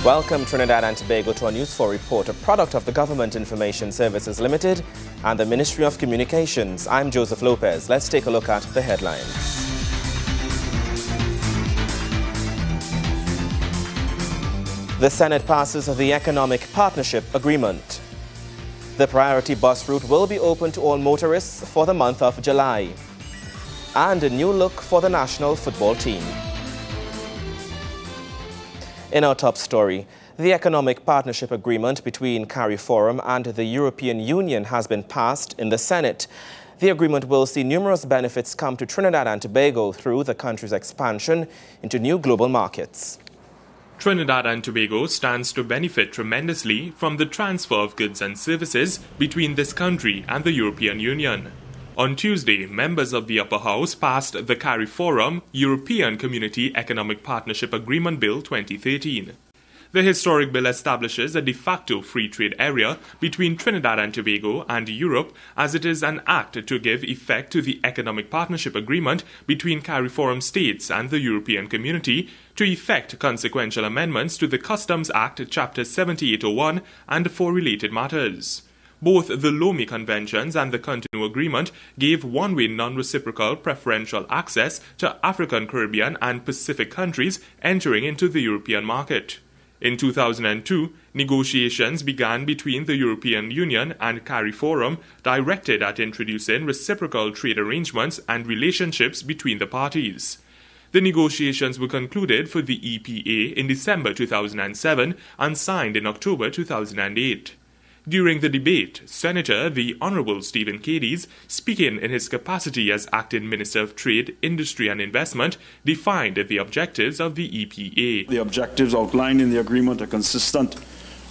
Welcome Trinidad and Tobago to our News 4 report, a product of the Government Information Services Limited and the Ministry of Communications. I'm Joseph Lopez. Let's take a look at the headlines. The Senate passes the Economic Partnership Agreement. The priority bus route will be open to all motorists for the month of July. And a new look for the national football team. In our top story, the Economic Partnership Agreement between CARIFORUM and the European Union has been passed in the Senate. The agreement will see numerous benefits come to Trinidad and Tobago through the country's expansion into new global markets. Trinidad and Tobago stands to benefit tremendously from the transfer of goods and services between this country and the European Union. On Tuesday, members of the Upper House passed the CARIFORUM European Community Economic Partnership Agreement Bill 2013. The historic bill establishes a de facto free trade area between Trinidad and Tobago and Europe, as it is an act to give effect to the Economic Partnership Agreement between CARIFORUM states and the European Community to effect consequential amendments to the Customs Act Chapter 7801 and for related matters. Both the Lomé Conventions and the Cotonou Agreement gave one-way non-reciprocal preferential access to African, Caribbean and Pacific countries entering into the European market. In 2002, negotiations began between the European Union and CARIFORUM directed at introducing reciprocal trade arrangements and relationships between the parties. The negotiations were concluded for the EPA in December 2007 and signed in October 2008. During the debate, Senator the Honourable Stephen Cadiz, speaking in his capacity as Acting Minister of Trade, Industry and Investment, defined the objectives of the EPA. The objectives outlined in the agreement are consistent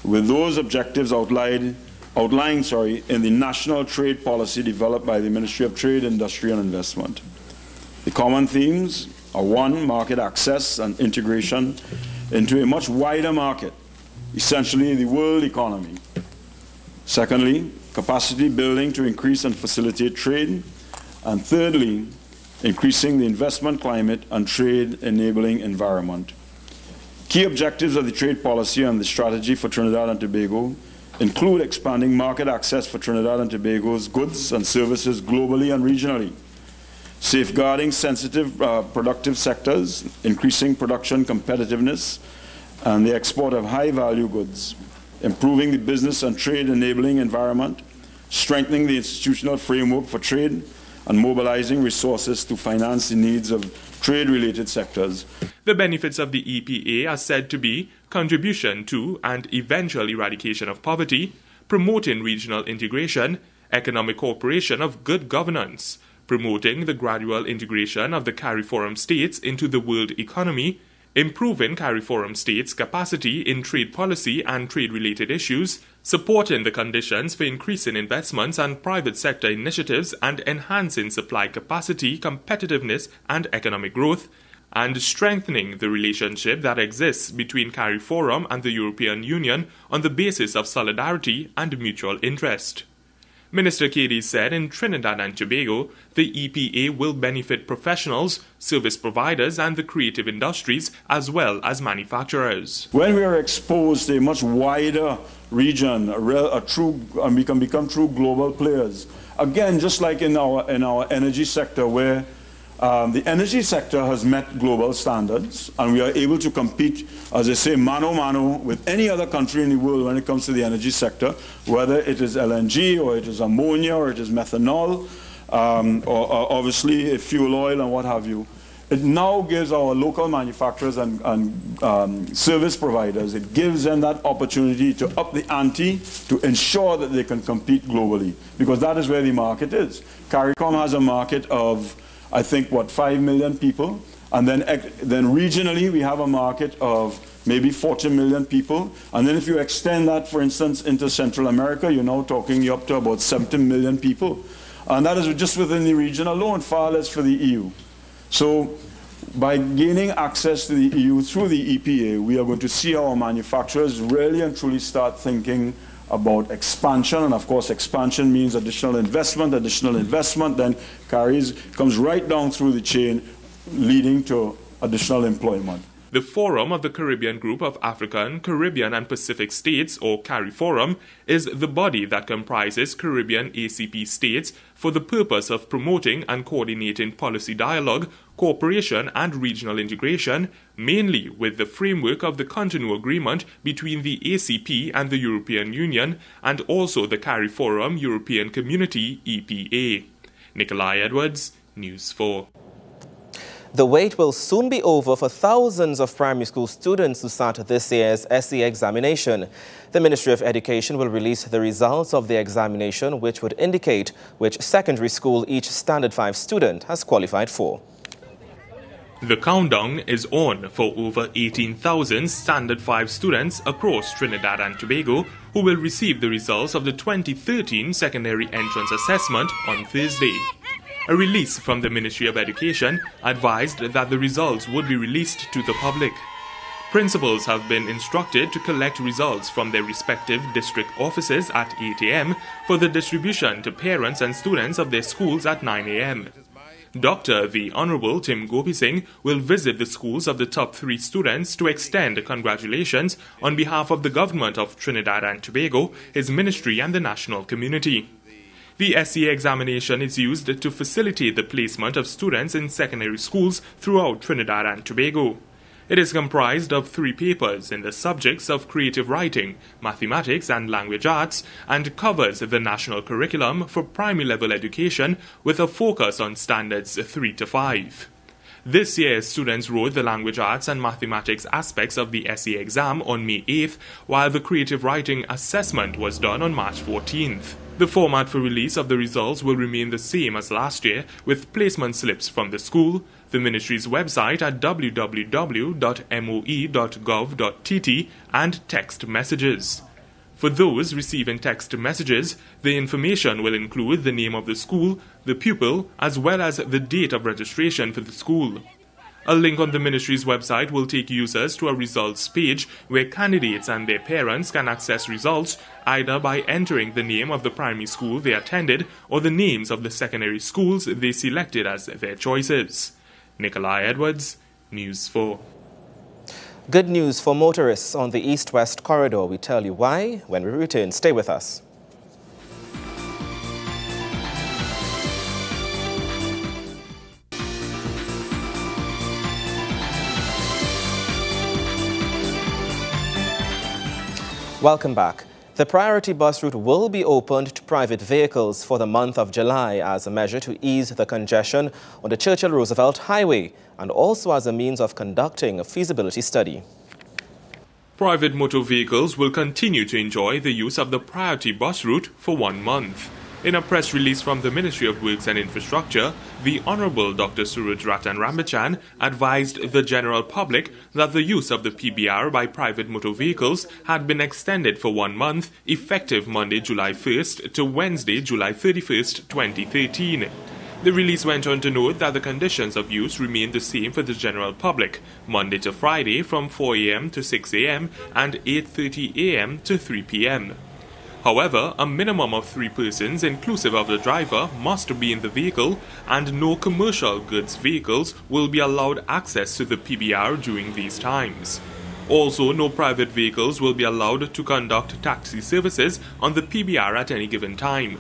with those objectives outlined in the national trade policy developed by the Ministry of Trade, Industry and Investment. The common themes are: 1. Market access and integration into a much wider market, essentially the world economy. Secondly, capacity building to increase and facilitate trade. And thirdly, increasing the investment climate and trade enabling environment. Key objectives of the trade policy and the strategy for Trinidad and Tobago include expanding market access for Trinidad and Tobago's goods and services globally and regionally, safeguarding sensitive productive sectors, increasing production competitiveness and the export of high-value goods, improving the business and trade enabling environment, strengthening the institutional framework for trade, and mobilizing resources to finance the needs of trade-related sectors. The benefits of the EPA are said to be contribution to and eventual eradication of poverty, promoting regional integration, economic cooperation of good governance, promoting the gradual integration of the CARIFORUM states into the world economy, improving CARIFORUM states' capacity in trade policy and trade-related issues, supporting the conditions for increasing investments and private sector initiatives and enhancing supply capacity, competitiveness and economic growth, and strengthening the relationship that exists between CARIFORUM and the European Union on the basis of solidarity and mutual interest. Minister Cadiz said in Trinidad and Tobago, the EPA will benefit professionals, service providers and the creative industries as well as manufacturers. When we are exposed to a much wider region, we can become true global players. Again, just like in our energy sector, where the energy sector has met global standards and we are able to compete, as I say, mano a mano with any other country in the world when it comes to the energy sector, whether it is LNG or it is ammonia or it is methanol, or obviously fuel oil and what have you. It now gives our local manufacturers and service providers, it gives them that opportunity to up the ante to ensure that they can compete globally, because that is where the market is. CARICOM has a market of, I think, 5 million people, and then regionally we have a market of maybe 40 million people, and then if you extend that, for instance, into Central America, you're now talking up to about 70 million people, and that is just within the region alone, far less for the EU. So by gaining access to the EU through the EPA, we are going to see our manufacturers really and truly start thinking about expansion, and of course expansion means additional investment, then comes right down through the chain, leading to additional employment. The Forum of the Caribbean Group of African, Caribbean and Pacific States, or CARIFORUM, is the body that comprises Caribbean ACP states for the purpose of promoting and coordinating policy dialogue, cooperation and regional integration, mainly with the framework of the Cotonou Agreement between the ACP and the European Union, and also the CARIFORUM European Community EPA. Nikolai Edwards, News 4. The wait will soon be over for thousands of primary school students who start this year's SE examination. The Ministry of Education will release the results of the examination, which would indicate which secondary school each Standard 5 student has qualified for. The countdown is on for over 18,000 Standard 5 students across Trinidad and Tobago who will receive the results of the 2013 Secondary Entrance Assessment on Thursday. A release from the Ministry of Education advised that the results would be released to the public. Principals have been instructed to collect results from their respective district offices at 8 a.m. for the distribution to parents and students of their schools at 9 a.m. Dr. The Honorable Tim Gopi Singh will visit the schools of the top 3 students to extend congratulations on behalf of the government of Trinidad and Tobago, his ministry and the national community. The SE examination is used to facilitate the placement of students in secondary schools throughout Trinidad and Tobago. It is comprised of 3 papers in the subjects of creative writing, mathematics and language arts, and covers the national curriculum for primary level education with a focus on standards 3 to 5. This year, students wrote the language arts and mathematics aspects of the SE exam on May 8th, while the creative writing assessment was done on March 14th. The format for release of the results will remain the same as last year, with placement slips from the school, the ministry's website at www.moe.gov.tt, and text messages. For those receiving text messages, the information will include the name of the school, the pupil, as well as the date of registration for the school. A link on the ministry's website will take users to a results page where candidates and their parents can access results either by entering the name of the primary school they attended or the names of the secondary schools they selected as their choices. Nikolai Edwards, News 4. Good news for motorists on the East-West corridor. We tell you why when we return. Stay with us. Welcome back. The priority bus route will be opened to private vehicles for the month of July as a measure to ease the congestion on the Churchill Roosevelt Highway and also as a means of conducting a feasibility study. Private motor vehicles will continue to enjoy the use of the priority bus route for 1 month. In a press release from the Ministry of Works and Infrastructure, the Honorable Dr. Suraj Ratan Rambachan advised the general public that the use of the PBR by private motor vehicles had been extended for 1 month, effective Monday, July 1st to Wednesday, July 31st, 2013. The release went on to note that the conditions of use remain the same for the general public, Monday to Friday from 4 a.m. to 6 a.m. and 8:30 a.m. to 3 p.m. However, a minimum of 3 persons, inclusive of the driver, must be in the vehicle, and no commercial goods vehicles will be allowed access to the PBR during these times. Also, no private vehicles will be allowed to conduct taxi services on the PBR at any given time.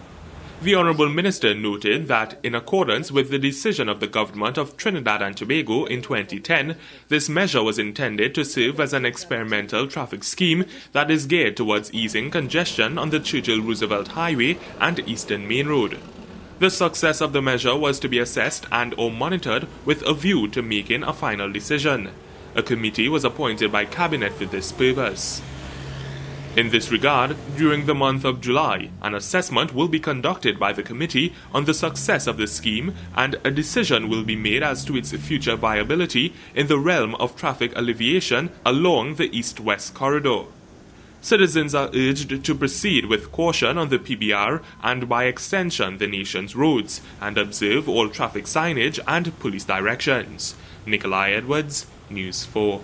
The Honourable Minister noted that, in accordance with the decision of the Government of Trinidad and Tobago in 2010, this measure was intended to serve as an experimental traffic scheme that is geared towards easing congestion on the Churchill Roosevelt Highway and Eastern Main Road. The success of the measure was to be assessed and/or monitored with a view to making a final decision. A committee was appointed by Cabinet for this purpose. In this regard, during the month of July, an assessment will be conducted by the committee on the success of the scheme, and a decision will be made as to its future viability in the realm of traffic alleviation along the East-West corridor. Citizens are urged to proceed with caution on the PBR and by extension the nation's roads, and observe all traffic signage and police directions. Nikolai Edwards, News 4.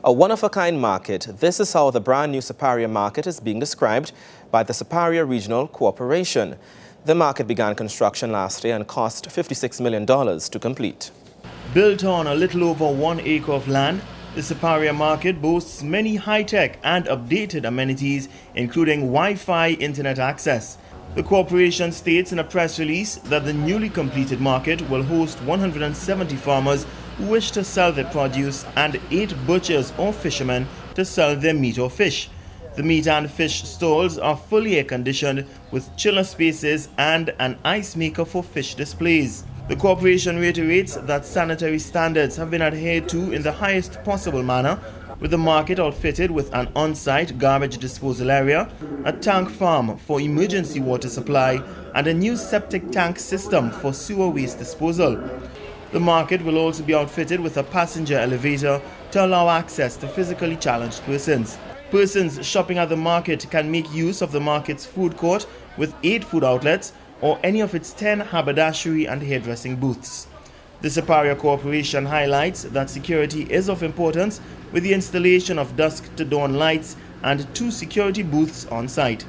A one-of-a-kind market. This is how the brand new Siparia market is being described by the Siparia Regional Corporation. The market began construction last year and cost $56 million to complete. Built on a little over 1 acre of land, the Siparia market boasts many high-tech and updated amenities, including Wi-Fi internet access. The corporation states in a press release that the newly completed market will host 170 farmers who wish to sell their produce and 8 butchers or fishermen to sell their meat or fish. The meat and fish stalls are fully air-conditioned with chiller spaces and an ice maker for fish displays. The corporation reiterates that sanitary standards have been adhered to in the highest possible manner, with the market outfitted with an on-site garbage disposal area, a tank farm for emergency water supply, and a new septic tank system for sewer waste disposal. The market will also be outfitted with a passenger elevator to allow access to physically challenged persons. Persons shopping at the market can make use of the market's food court with 8 food outlets or any of its 10 haberdashery and hairdressing booths. The Siparia Corporation highlights that security is of importance with the installation of dusk-to-dawn lights and 2 security booths on site.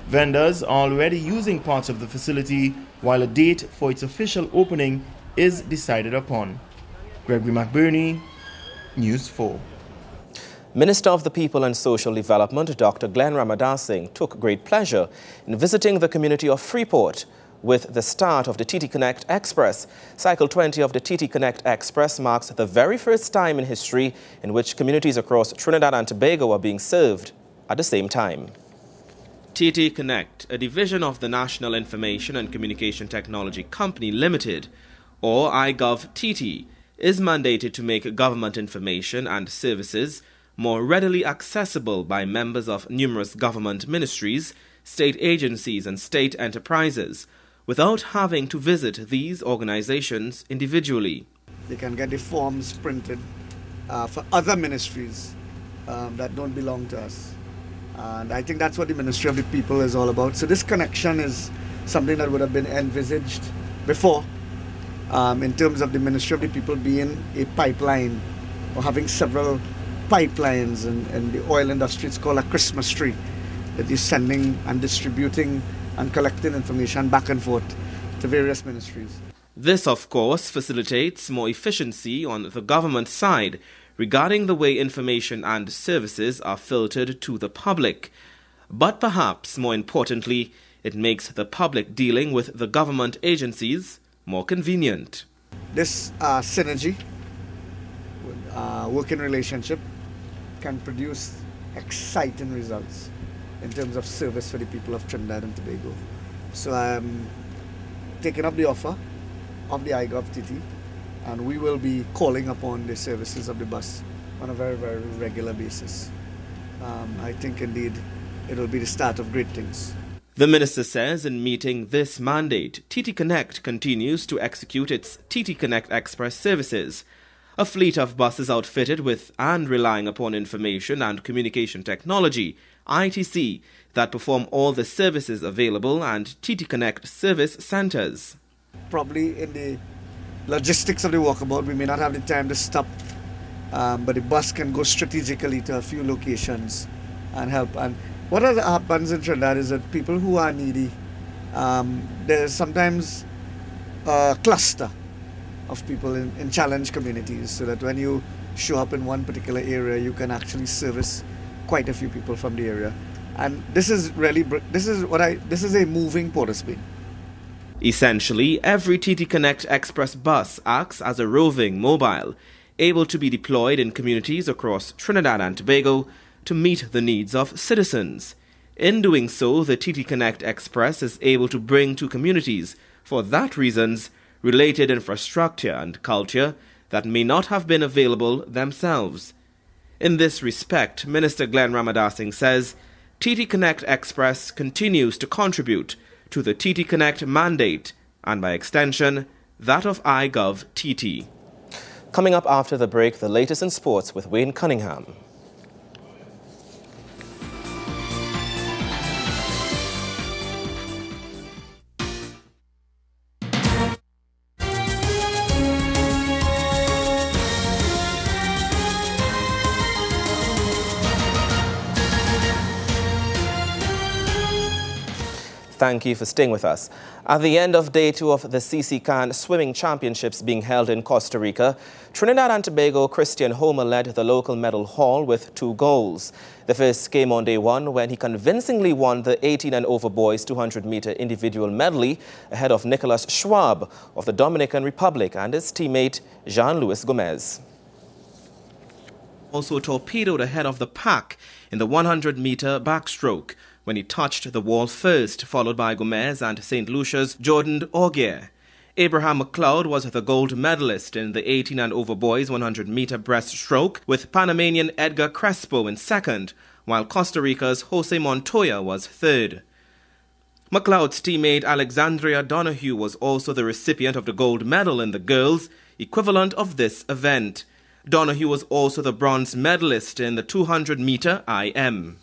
Vendors are already using parts of the facility, while a date for its official opening is decided upon. Gregory McBurney, News 4. Minister of the People and Social Development, Dr. Glenn Ramadasinghe, took great pleasure in visiting the community of Freeport with the start of the TT Connect Express. Cycle 20 of the TT Connect Express marks the very first time in history in which communities across Trinidad and Tobago are being served at the same time. TT Connect, a division of the National Information and Communication Technology Company Limited, or iGov-TT, is mandated to make government information and services more readily accessible by members of numerous government ministries, state agencies and state enterprises, without having to visit these organizations individually. They can get the forms printed for other ministries that don't belong to us. And I think that's what the Ministry of the People is all about. So this connection is something that would have been envisaged before, in terms of the Ministry of the People being a pipeline or having several pipelines in the oil industry. It's called a Christmas tree, that is sending and distributing and collecting information back and forth to various ministries. This, of course, facilitates more efficiency on the government side regarding the way information and services are filtered to the public. But perhaps more importantly, it makes the public dealing with the government agencies more convenient. This synergy, working relationship, can produce exciting results in terms of service for the people of Trinidad and Tobago. So I'm taking up the offer of the iGov-TT, and we will be calling upon the services of the bus on a very, very regular basis. I think indeed it will be the start of great things. The minister says in meeting this mandate, TT Connect continues to execute its TT Connect Express services, a fleet of buses outfitted with and relying upon information and communication technology, ITC, that perform all the services available and TT Connect service centers. Probably in the logistics of the walkabout, we may not have the time to stop, but the bus can go strategically to a few locations and help. And what happens in Trinidad is that people who are needy, there's sometimes a cluster of people in challenged communities, so that when you show up in one particular area, you can actually service quite a few people from the area. And this is really, this is a moving Port of Spain. Essentially, every TT Connect Express bus acts as a roving mobile, able to be deployed in communities across Trinidad and Tobago to meet the needs of citizens. In doing so, the TT Connect Express is able to bring to communities, for that reasons, related infrastructure and culture that may not have been available themselves. In this respect, Minister Glenn Ramadasinghe says TT Connect Express continues to contribute to the TT Connect mandate and, by extension, that of iGov-TT. Coming up after the break, the latest in sports with Wayne Cunningham. Thank you for staying with us. At the end of day 2 of the CC-CAN Swimming Championships being held in Costa Rica, Trinidad and Tobago Christian Homer led the local medal haul with 2 goals. The first came on day 1 when he convincingly won the 18 and over boys 200-meter individual medley ahead of Nicholas Schwab of the Dominican Republic and his teammate Jean-Louis Gomez. Also torpedoed ahead of the pack in the 100-meter backstroke when he touched the wall first, followed by Gomez and St. Lucia's Jordan Augier. Abraham McLeod was the gold medalist in the 18 and over boys 100-meter breaststroke, with Panamanian Edgar Crespo in second, while Costa Rica's Jose Montoya was third. McLeod's teammate Alexandria Donahue was also the recipient of the gold medal in the girls' equivalent of this event. Donahue was also the bronze medalist in the 200-meter IM.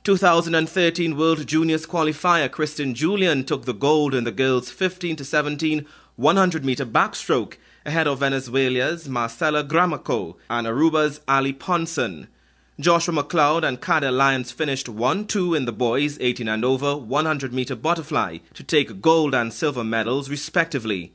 2013 World Juniors qualifier Kristen Julian took the gold in the girls' 15-17 100-meter backstroke ahead of Venezuela's Marcela Gramaco and Aruba's Ali Ponson. Joshua McLeod and Cadel Lyons finished 1-2 in the boys' 18 and over 100-meter butterfly to take gold and silver medals respectively.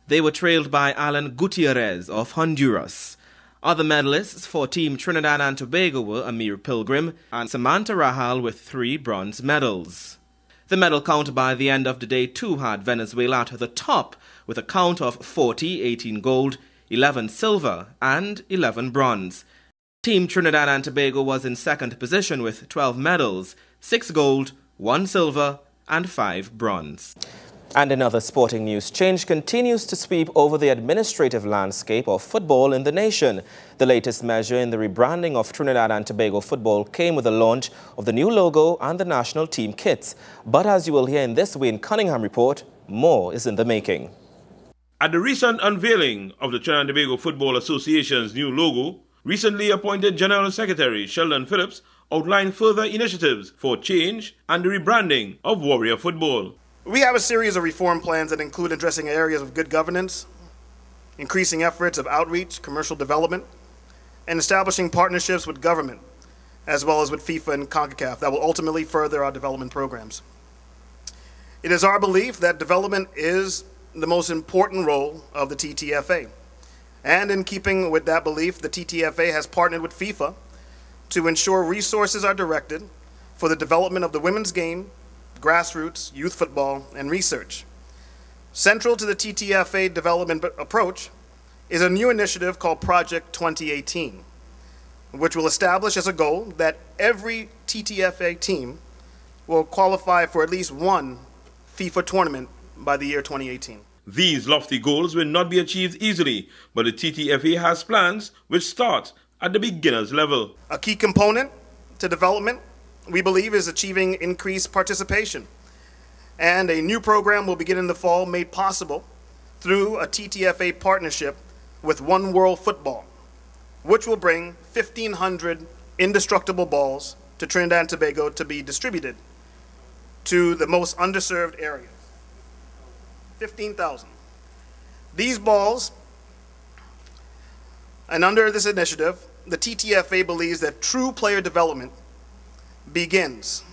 They were trailed by Alan Gutierrez of Honduras. Other medalists for Team Trinidad and Tobago were Amir Pilgrim and Samantha Rahal with 3 bronze medals. The medal count by the end of the day 2 had Venezuela at the top with a count of 40, 18 gold, 11 silver and 11 bronze. Team Trinidad and Tobago was in second position with 12 medals, 6 gold, 1 silver and 5 bronze. And in other sporting news, change continues to sweep over the administrative landscape of football in the nation. The latest measure in the rebranding of Trinidad and Tobago football came with the launch of the new logo and the national team kits. But as you will hear in this Wayne Cunningham report, more is in the making. At the recent unveiling of the Trinidad and Tobago Football Association's new logo, recently appointed General Secretary Sheldon Phillips outlined further initiatives for change and the rebranding of Warrior Football. We have a series of reform plans that include addressing areas of good governance, increasing efforts of outreach, commercial development, and establishing partnerships with government, as well as with FIFA and CONCACAF that will ultimately further our development programs. It is our belief that development is the most important role of the TTFA. And in keeping with that belief, the TTFA has partnered with FIFA to ensure resources are directed for the development of the women's game, grassroots, youth football, and research. Central to the TTFA development approach is a new initiative called Project 2018, which will establish as a goal that every TTFA team will qualify for at least one FIFA tournament by the year 2018. These lofty goals will not be achieved easily, but the TTFA has plans which start at the beginner's level. A key component to development, we believe, is achieving increased participation. And a new program will begin in the fall, made possible through a TTFA partnership with One World Football, which will bring 1,500 indestructible balls to Trinidad and Tobago to be distributed to the most underserved areas. 15,000. These balls, and under this initiative, the TTFA believes that true player development begins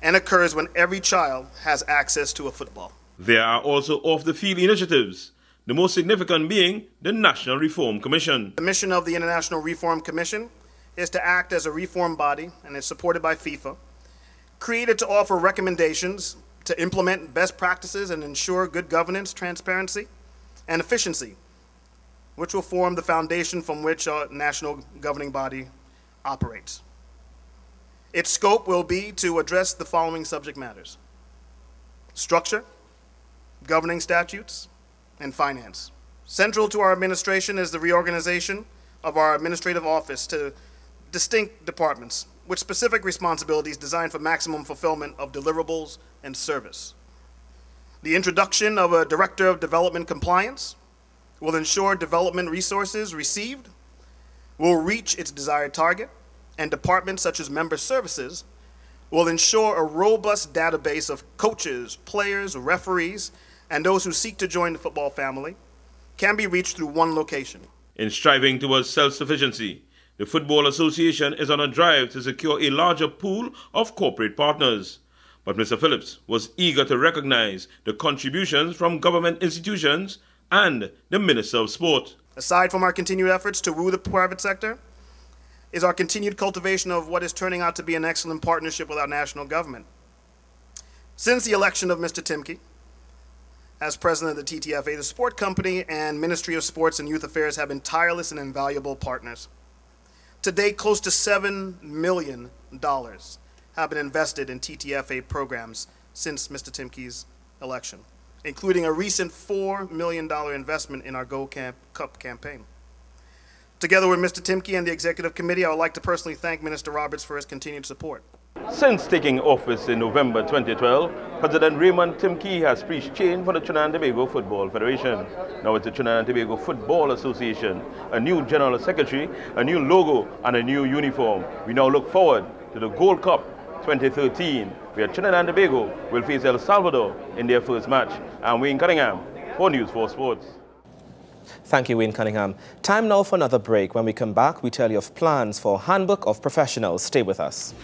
and occurs when every child has access to a football. There are also off-the-field initiatives, the most significant being the National Reform Commission. The mission of the International Reform Commission is to act as a reform body, and is supported by FIFA, created to offer recommendations to implement best practices and ensure good governance, transparency, and efficiency, which will form the foundation from which our national governing body operates. Its scope will be to address the following subject matters: structure, governing statutes, and finance. Central to our administration is the reorganization of our administrative office to distinct departments with specific responsibilities designed for maximum fulfillment of deliverables and service. The introduction of a Director of Development Compliance will ensure development resources received will reach its desired target, and departments such as member services will ensure a robust database of coaches, players, referees, and those who seek to join the football family can be reached through one location. In striving towards self-sufficiency, the Football Association is on a drive to secure a larger pool of corporate partners. But Mr. Phillips was eager to recognize the contributions from government institutions and the Minister of Sport. Aside from our continued efforts to woo the private sector, is our continued cultivation of what is turning out to be an excellent partnership with our national government. Since the election of Mr. Timke as president of the TTFA, the Sport Company and Ministry of Sports and Youth Affairs have been tireless and invaluable partners. To date, close to $7 million have been invested in TTFA programs since Mr. Timke's election, including a recent $4 million investment in our Go Cup campaign. Together with Mr. Timke and the Executive Committee, I would like to personally thank Minister Roberts for his continued support. Since taking office in November 2012, President Raymond Timke has preached change for the Trinidad and Tobago Football Federation. Now it's the Trinidad and Tobago Football Association, a new General Secretary, a new logo and a new uniform. We now look forward to the Gold Cup 2013, where Trinidad and Tobago will face El Salvador in their first match. I'm Wayne Cunningham for News 4 Sports. Thank you, Wayne Cunningham. Time now for another break. When we come back, we tell you of plans for Handbook of Professionals. Stay with us.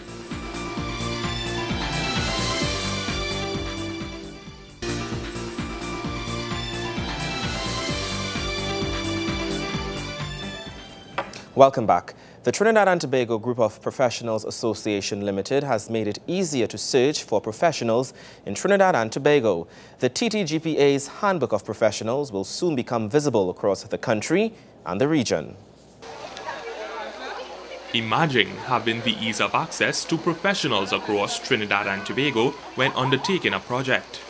Welcome back. The Trinidad and Tobago Group of Professionals Association Limited has made it easier to search for professionals in Trinidad and Tobago. The TTGPA's Handbook of Professionals will soon become visible across the country and the region. Imagine having the ease of access to professionals across Trinidad and Tobago when undertaking a project.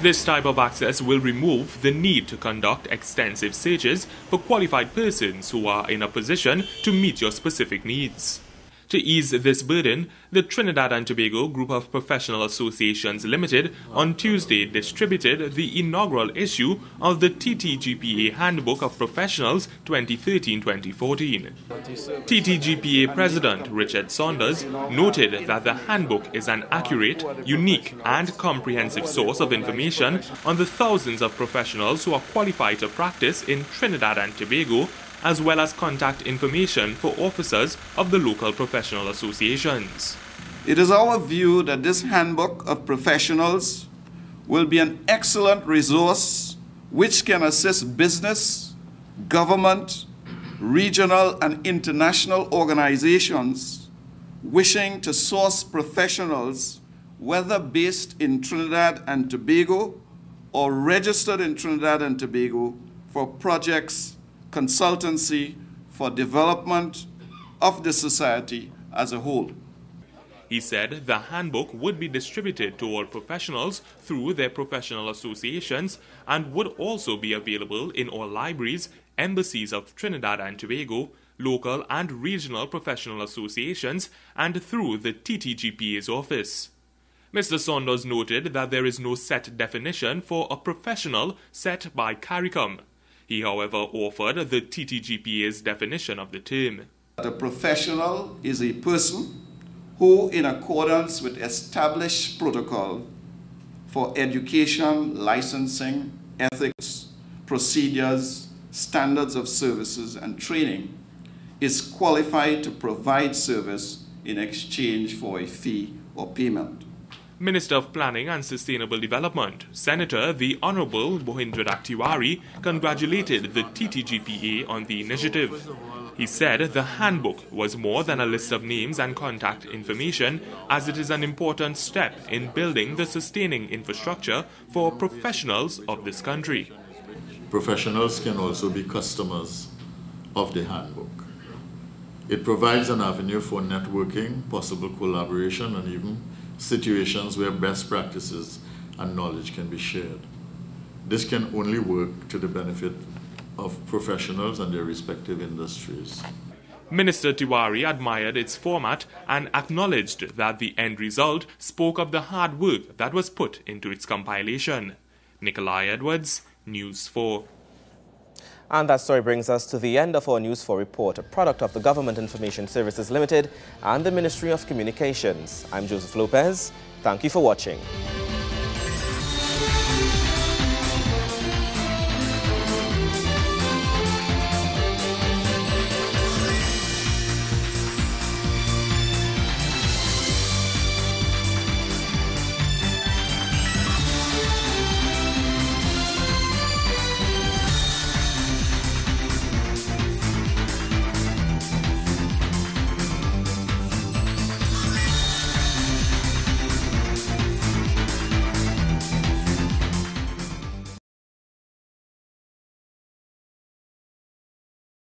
This type of access will remove the need to conduct extensive searches for qualified persons who are in a position to meet your specific needs. To ease this burden, the Trinidad and Tobago Group of Professional Associations Limited on Tuesday distributed the inaugural issue of the TTGPA Handbook of Professionals 2013-2014. TTGPA President Richard Saunders noted that the handbook is an accurate, unique and comprehensive source of information on the thousands of professionals who are qualified to practice in Trinidad and Tobago, as well as contact information for officers of the local professional associations. It is our view that this Handbook of Professionals will be an excellent resource which can assist business, government, regional and international organizations wishing to source professionals, whether based in Trinidad and Tobago or registered in Trinidad and Tobago, for projects, consultancy for development of the society as a whole. He said the handbook would be distributed to all professionals through their professional associations and would also be available in all libraries, embassies of Trinidad and Tobago, local and regional professional associations, and through the TTGPA's office. Mr. Saunders noted that there is no set definition for a professional set by CARICOM. He, however, offered the TTGPA's definition of the term. A professional is a person who, in accordance with established protocol for education, licensing, ethics, procedures, standards of services, and training, is qualified to provide service in exchange for a fee or payment. Minister of Planning and Sustainable Development, Senator the Honorable Bohindranath Tiwari, congratulated the TTGPA on the initiative. He said the handbook was more than a list of names and contact information, as it is an important step in building the sustaining infrastructure for professionals of this country. Professionals can also be customers of the handbook. It provides an avenue for networking, possible collaboration, and even situations where best practices and knowledge can be shared. This can only work to the benefit of professionals and their respective industries. Minister Tiwari admired its format and acknowledged that the end result spoke of the hard work that was put into its compilation. Nikolai Edwards, News 4. And that story brings us to the end of our News 4 report, a product of the Government Information Services Limited and the Ministry of Communications. I'm Joseph Lopez. Thank you for watching.